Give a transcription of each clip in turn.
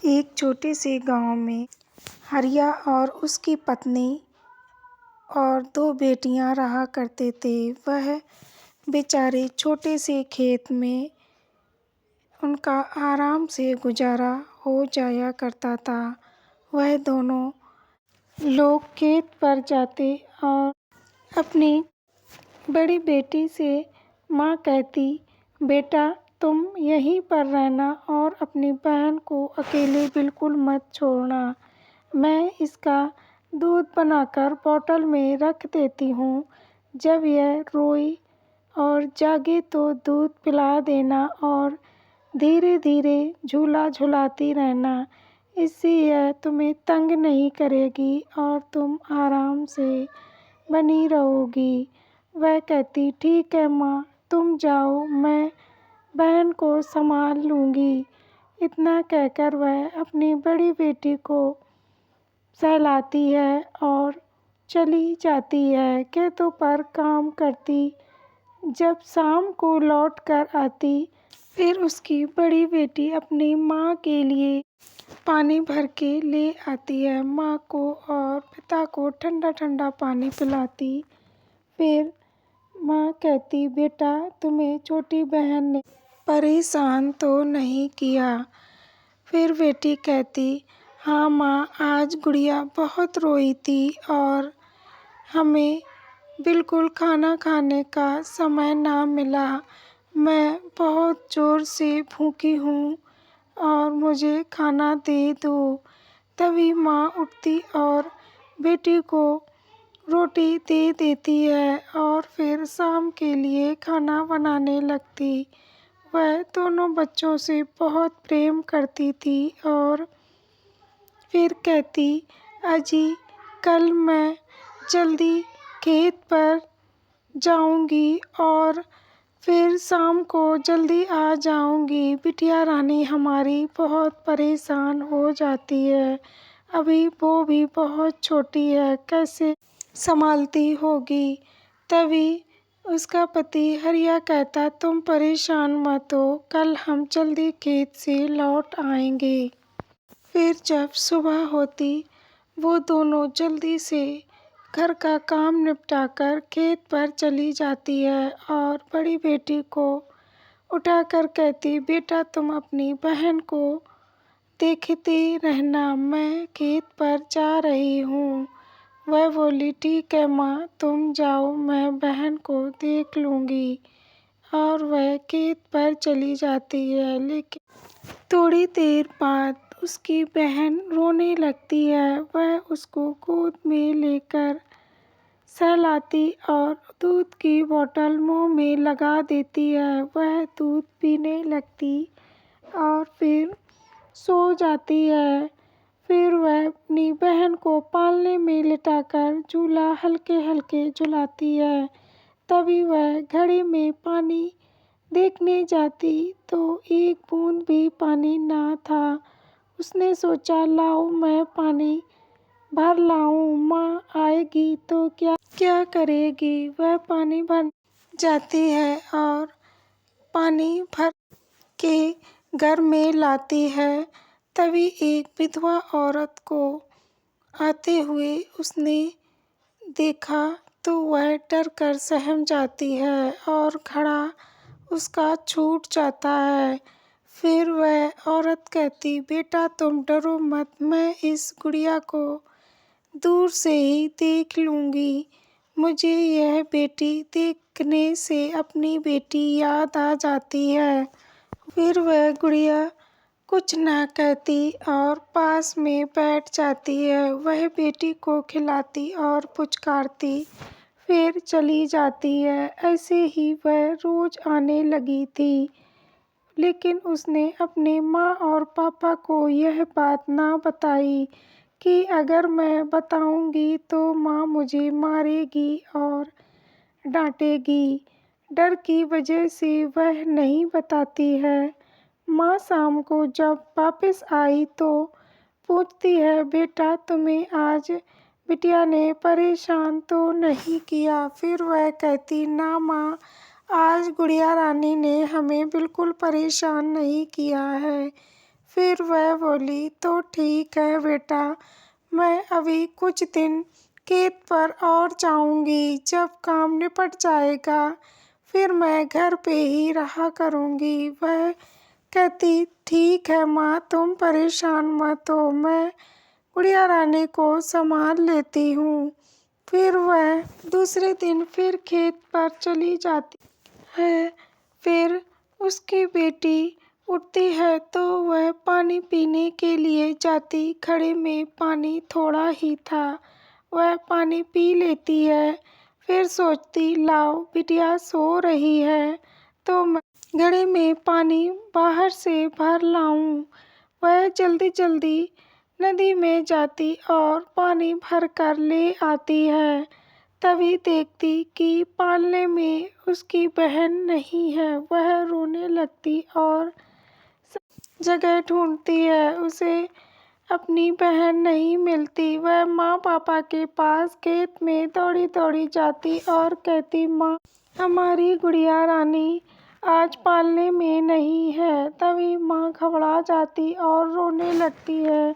एक छोटे से गांव में हरिया और उसकी पत्नी और दो बेटियां रहा करते थे। वह बेचारे छोटे से खेत में उनका आराम से गुजारा हो जाया करता था। वह दोनों लोग खेत पर जाते और अपनी बड़ी बेटी से माँ कहती, बेटा तुम यहीं पर रहना और अपनी बहन को अकेले बिल्कुल मत छोड़ना। मैं इसका दूध बनाकर बोतल में रख देती हूँ। जब यह रोई और जागे तो दूध पिला देना और धीरे धीरे झूला झुलाती रहना। इससे यह तुम्हें तंग नहीं करेगी और तुम आराम से बनी रहोगी। वह कहती, ठीक है माँ, तुम जाओ, मैं बहन को संभाल लूँगी। इतना कहकर वह अपनी बड़ी बेटी को सहलाती है और चली जाती है। खेतों पर काम करती। जब शाम को लौट कर आती, फिर उसकी बड़ी बेटी अपनी माँ के लिए पानी भर के ले आती है। माँ को और पिता को ठंडा ठंडा पानी पिलाती। फिर माँ कहती, बेटा तुम्हें छोटी बहन ने परेशान तो नहीं किया? फिर बेटी कहती, हाँ माँ, आज गुड़िया बहुत रोई थी और हमें बिल्कुल खाना खाने का समय ना मिला। मैं बहुत ज़ोर से भूखी हूँ और मुझे खाना दे दो। तभी माँ उठती और बेटी को रोटी दे देती है और फिर शाम के लिए खाना बनाने लगती। वह दोनों बच्चों से बहुत प्रेम करती थी और फिर कहती, अजी कल मैं जल्दी खेत पर जाऊंगी और फिर शाम को जल्दी आ जाऊंगी। बिटिया रानी हमारी बहुत परेशान हो जाती है। अभी वो भी बहुत छोटी है, कैसे संभालती होगी। तभी उसका पति हरिया कहता, तुम परेशान मत हो, कल हम जल्दी खेत से लौट आएंगे। फिर जब सुबह होती, वो दोनों जल्दी से घर का काम निपटाकर खेत पर चली जाती है और बड़ी बेटी को उठाकर कहती, बेटा तुम अपनी बहन को देखते रहना, मैं खेत पर जा रही हूँ। वह बोली, ठीक है माँ, तुम जाओ, मैं बहन को देख लूँगी। और वह खेत पर चली जाती है। लेकिन थोड़ी देर बाद उसकी बहन रोने लगती है। वह उसको गोद में लेकर सहलाती और दूध की बोतल मुंह में लगा देती है। वह दूध पीने लगती और फिर सो जाती है। फिर वह अपनी बहन को पालने में लिटाकर झूला हल्के हल्के झुलाती है। तभी वह घड़े में पानी देखने जाती तो एक बूंद भी पानी ना था। उसने सोचा, लाओ मैं पानी भर लाऊं, माँ आएगी तो क्या करेगी। वह पानी भर जाती है और पानी भर के घर में लाती है। तभी एक विधवा औरत को आते हुए उसने देखा तो वह डर कर सहम जाती है और घड़ा उसका छूट जाता है। फिर वह औरत कहती, बेटा तुम डरो मत, मैं इस गुड़िया को दूर से ही देख लूँगी। मुझे यह बेटी देखने से अपनी बेटी याद आ जाती है। फिर वह गुड़िया कुछ ना कहती और पास में बैठ जाती है। वह बेटी को खिलाती और पुचकारती, फिर चली जाती है। ऐसे ही वह रोज आने लगी थी। लेकिन उसने अपने माँ और पापा को यह बात ना बताई कि अगर मैं बताऊंगी तो माँ मुझे मारेगी और डांटेगी। डर की वजह से वह नहीं बताती है। माँ शाम को जब वापस आई तो पूछती है, बेटा तुम्हें आज बिटिया ने परेशान तो नहीं किया? फिर वह कहती, ना माँ, आज गुड़िया रानी ने हमें बिल्कुल परेशान नहीं किया है। फिर वह बोली, तो ठीक है बेटा, मैं अभी कुछ दिन खेत पर और जाऊंगी। जब काम निपट जाएगा फिर मैं घर पे ही रहा करूंगी। वह कहती, ठीक है माँ, तुम परेशान मत हो, मैं गुड़िया रानी को संभाल लेती हूँ। फिर वह दूसरे दिन फिर खेत पर चली जाती है। फिर उसकी बेटी उठती है तो वह पानी पीने के लिए जाती। घड़े में पानी थोड़ा ही था, वह पानी पी लेती है। फिर सोचती, लाओ बिटिया सो रही है तो मैं घड़े में पानी बाहर से भर लाऊं। वह जल्दी जल्दी नदी में जाती और पानी भर कर ले आती है। तभी देखती कि पालने में उसकी बहन नहीं है। वह रोने लगती और जगह ढूंढती है, उसे अपनी बहन नहीं मिलती। वह माँ पापा के पास खेत में दौड़ी दौड़ी जाती और कहती, माँ, हमारी गुड़िया रानी आज पालने में नहीं है। तभी माँ घबरा जाती और रोने लगती है।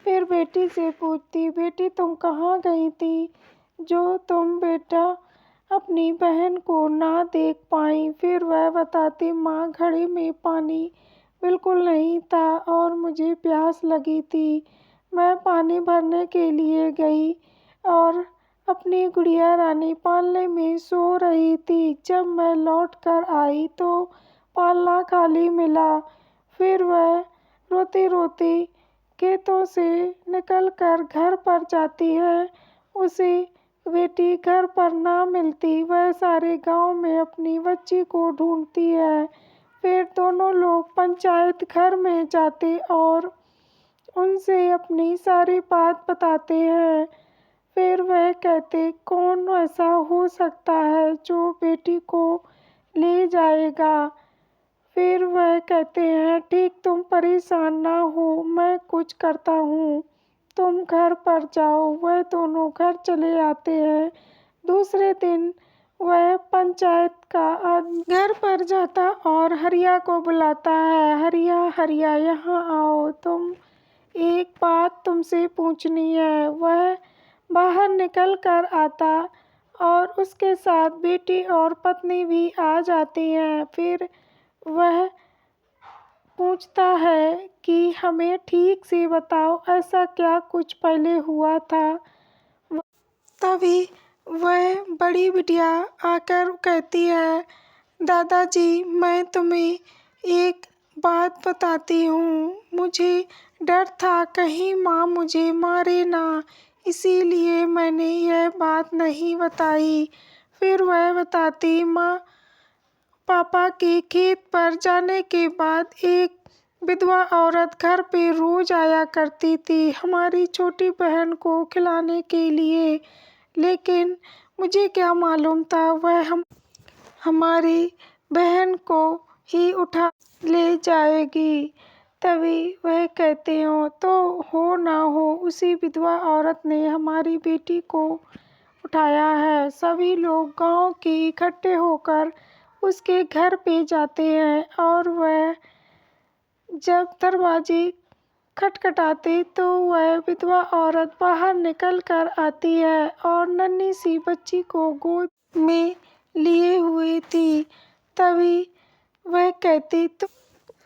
फिर बेटी से पूछती, बेटी तुम कहाँ गई थी जो तुम बेटा अपनी बहन को ना देख पाई? फिर वह बताती, माँ घड़े में पानी बिल्कुल नहीं था और मुझे प्यास लगी थी। मैं पानी भरने के लिए गई और अपनी गुड़िया रानी पालने में सो रही थी। जब मैं लौट कर आई तो पालना खाली मिला। फिर वह रोती रोती खेतों से निकलकर घर पर जाती है। उसे बेटी घर पर ना मिलती। वह सारे गांव में अपनी बच्ची को ढूंढती है। फिर दोनों लोग पंचायत घर में जाते और उनसे अपनी सारी बात बताते हैं। फिर वह कहते, कौन ऐसा हो सकता है जो बेटी को ले जाएगा? फिर वह कहते हैं, ठीक, तुम परेशान ना हो, मैं कुछ करता हूँ, तुम घर पर जाओ। वह दोनों घर चले आते हैं। दूसरे दिन वह पंचायत का आदमी घर पर जाता और हरिया को बुलाता है। हरिया, हरिया यहाँ आओ, तुम एक बात तुमसे पूछनी है। वह बाहर निकल कर आता और उसके साथ बेटी और पत्नी भी आ जाती हैं। फिर वह पूछता है कि हमें ठीक से बताओ, ऐसा क्या कुछ पहले हुआ था? तभी वह बड़ी बिटिया आकर कहती है, दादाजी, मैं तुम्हें एक बात बताती हूँ। मुझे डर था कहीं माँ मुझे मारे ना, इसीलिए मैंने यह बात नहीं बताई। फिर वह बताती, माँ, पापा के खेत पर जाने के बाद एक विधवा औरत घर पे रोज आया करती थी हमारी छोटी बहन को खिलाने के लिए। लेकिन मुझे क्या मालूम था वह हमारी बहन को ही उठा ले जाएगी। तभी वह कहते हो, तो हो ना हो उसी विधवा औरत ने हमारी बेटी को उठाया है। सभी लोग गांव के इकट्ठे होकर उसके घर पे जाते हैं और वह जब दरवाजे खटखटाते तो वह विधवा औरत बाहर निकल कर आती है और नन्ही सी बच्ची को गोद में लिए हुए थी। तभी वह कहती,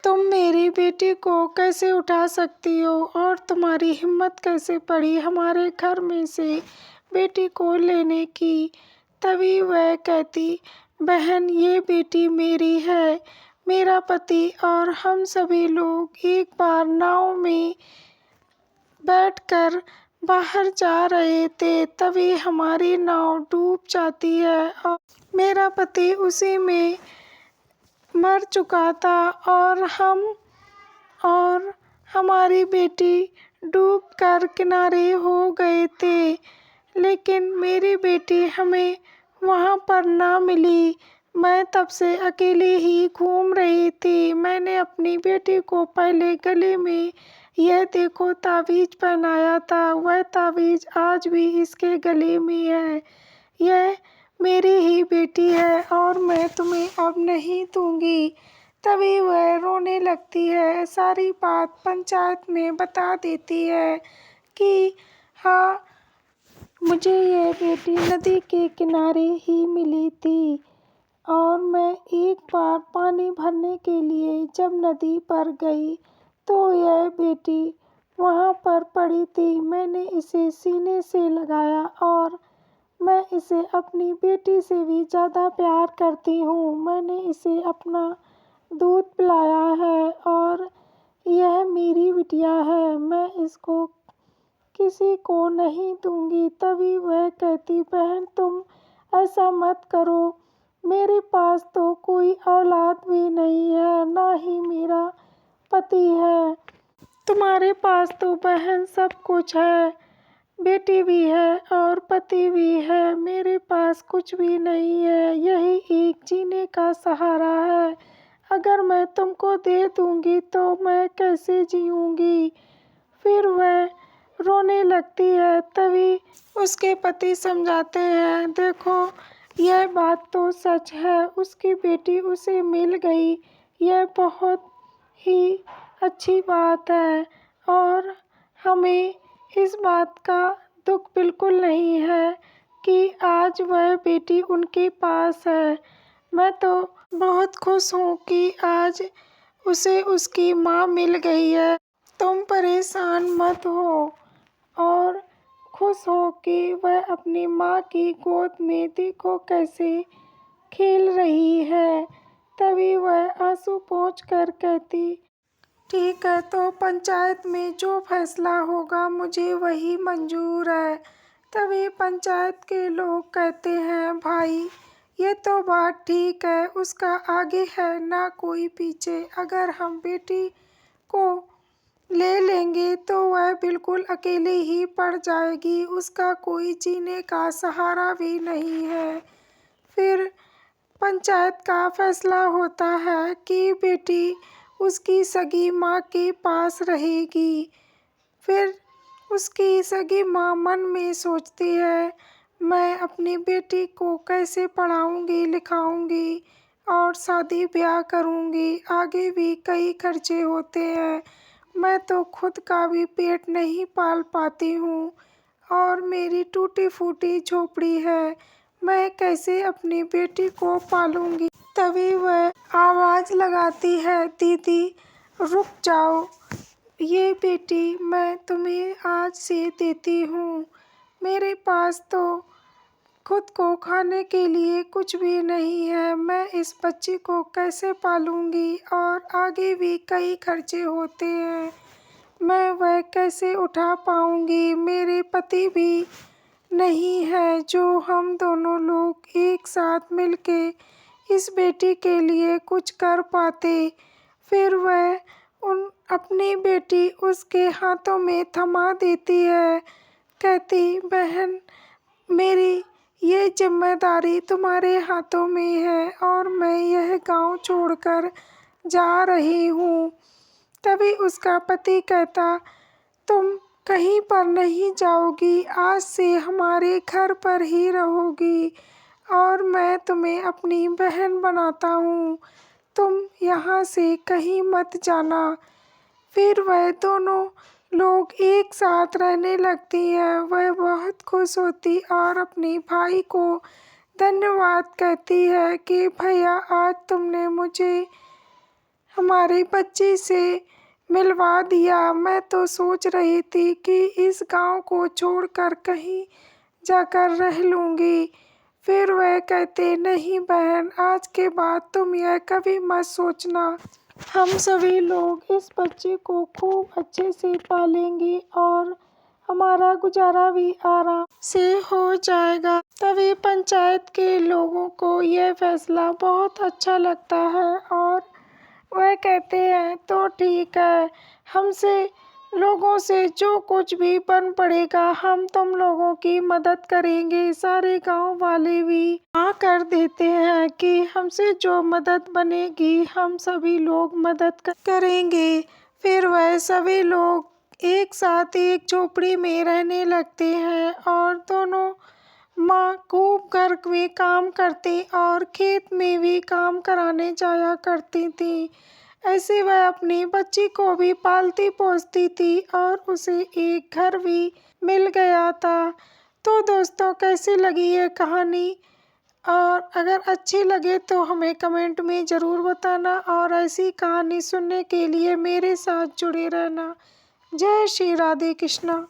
तुम मेरी बेटी को कैसे उठा सकती हो और तुम्हारी हिम्मत कैसे पड़ी हमारे घर में से बेटी को लेने की? तभी वह कहती, बहन, ये बेटी मेरी है। मेरा पति और हम सभी लोग एक बार नाव में बैठकर बाहर जा रहे थे, तभी हमारी नाव डूब जाती है और मेरा पति उसी में मर चुका था और हम और हमारी बेटी डूबकर किनारे हो गए थे। लेकिन मेरी बेटी हमें वहाँ पर ना मिली। मैं तब से अकेली ही घूम रही थी। मैंने अपनी बेटी को पहले गले में यह देखो ताबीज पहनाया था, वह ताबीज आज भी इसके गले में है। यह मेरी ही बेटी है और मैं तुम्हें अब नहीं दूंगी। तभी वह रोने लगती है। सारी बात पंचायत में बता देती है कि हाँ, मुझे ये बेटी नदी के किनारे ही मिली थी और मैं एक बार पानी भरने के लिए जब नदी पर गई तो यह बेटी वहाँ पर पड़ी थी। मैंने इसे सीने से लगाया और मैं इसे अपनी बेटी से भी ज़्यादा प्यार करती हूँ। मैंने इसे अपना दूध पिलाया है और यह मेरी बिटिया है। मैं इसको किसी को नहीं दूंगी। तभी वह कहती, बहन तुम ऐसा मत करो, मेरे पास तो कोई औलाद भी नहीं है, ना ही मेरा पति है। तुम्हारे पास तो बहन सब कुछ है, बेटी भी है और पति भी है। मेरे पास कुछ भी नहीं है, यही एक जीने का सहारा है। अगर मैं तुमको दे दूंगी तो मैं कैसे जीऊंगी। फिर वह रोने लगती है। तभी उसके पति समझाते हैं, देखो यह बात तो सच है, उसकी बेटी उसे मिल गई, यह बहुत ही अच्छी बात है और हमें इस बात का दुख बिल्कुल नहीं है कि आज वह बेटी उनके पास है। मैं तो बहुत खुश हूँ कि आज उसे उसकी माँ मिल गई है। तुम परेशान मत हो और खुश हो कि वह अपनी माँ की गोद में देखो कैसे खेल रही है। तभी वह आंसू पोंछ कर कहती, ठीक है, तो पंचायत में जो फैसला होगा मुझे वही मंजूर है। तभी पंचायत के लोग कहते हैं, भाई ये तो बात ठीक है, उसका आगे है ना कोई पीछे। अगर हम बेटी को ले लेंगे तो वह बिल्कुल अकेले ही पड़ जाएगी, उसका कोई जीने का सहारा भी नहीं है। फिर पंचायत का फैसला होता है कि बेटी उसकी सगी माँ के पास रहेगी। फिर उसकी सगी माँ मन में सोचती है, मैं अपनी बेटी को कैसे पढ़ाऊंगी लिखाऊंगी और शादी ब्याह करूंगी, आगे भी कई खर्चे होते हैं, मैं तो खुद का भी पेट नहीं पाल पाती हूँ और मेरी टूटी फूटी झोपड़ी है, मैं कैसे अपनी बेटी को पालूंगी। तभी वह आवाज़ लगाती है, दीदी रुक जाओ, ये बेटी मैं तुम्हें आज से देती हूँ। मेरे पास तो खुद को खाने के लिए कुछ भी नहीं है, मैं इस बच्ची को कैसे पालूंगी और आगे भी कई खर्चे होते हैं, मैं वह कैसे उठा पाऊंगी। मेरे पति भी नहीं है जो हम दोनों लोग एक साथ मिलके इस बेटी के लिए कुछ कर पाते। फिर वह अपनी बेटी उसके हाथों में थमा देती है, कहती, बहन मेरी ये जिम्मेदारी तुम्हारे हाथों में है और मैं यह गांव छोड़कर जा रही हूँ। तभी उसका पति कहता, तुम कहीं पर नहीं जाओगी, आज से हमारे घर पर ही रहोगी और मैं तुम्हें अपनी बहन बनाता हूँ, तुम यहाँ से कहीं मत जाना। फिर वह दोनों लोग एक साथ रहने लगती है। वह बहुत खुश होती और अपने भाई को धन्यवाद कहती है कि भैया आज तुमने मुझे हमारे बच्चे से मिलवा दिया। मैं तो सोच रही थी कि इस गांव को छोड़कर कहीं जाकर रह लूँगी। फिर वह कहते, नहीं बहन, आज के बाद तुम यह कभी मत सोचना, हम सभी लोग इस बच्चे को खूब अच्छे से पालेंगे और हमारा गुजारा भी आराम से हो जाएगा। तभी पंचायत के लोगों को यह फैसला बहुत अच्छा लगता है और वह कहते हैं, तो ठीक है, हमसे लोगों से जो कुछ भी बन पड़ेगा हम तुम लोगों की मदद करेंगे। सारे गांव वाले भी हाँ कर देते हैं कि हमसे जो मदद बनेगी हम सभी लोग मदद करेंगे। फिर वह सभी लोग एक साथ एक झोपड़ी में रहने लगते हैं और दोनों माँ खूब घर में काम करती और खेत में भी काम कराने जाया करती थी। ऐसे वह अपनी बच्ची को भी पालती पोसती थी और उसे एक घर भी मिल गया था। तो दोस्तों, कैसी लगी ये कहानी? और अगर अच्छी लगे तो हमें कमेंट में ज़रूर बताना और ऐसी कहानी सुनने के लिए मेरे साथ जुड़े रहना। जय श्री राधे कृष्णा।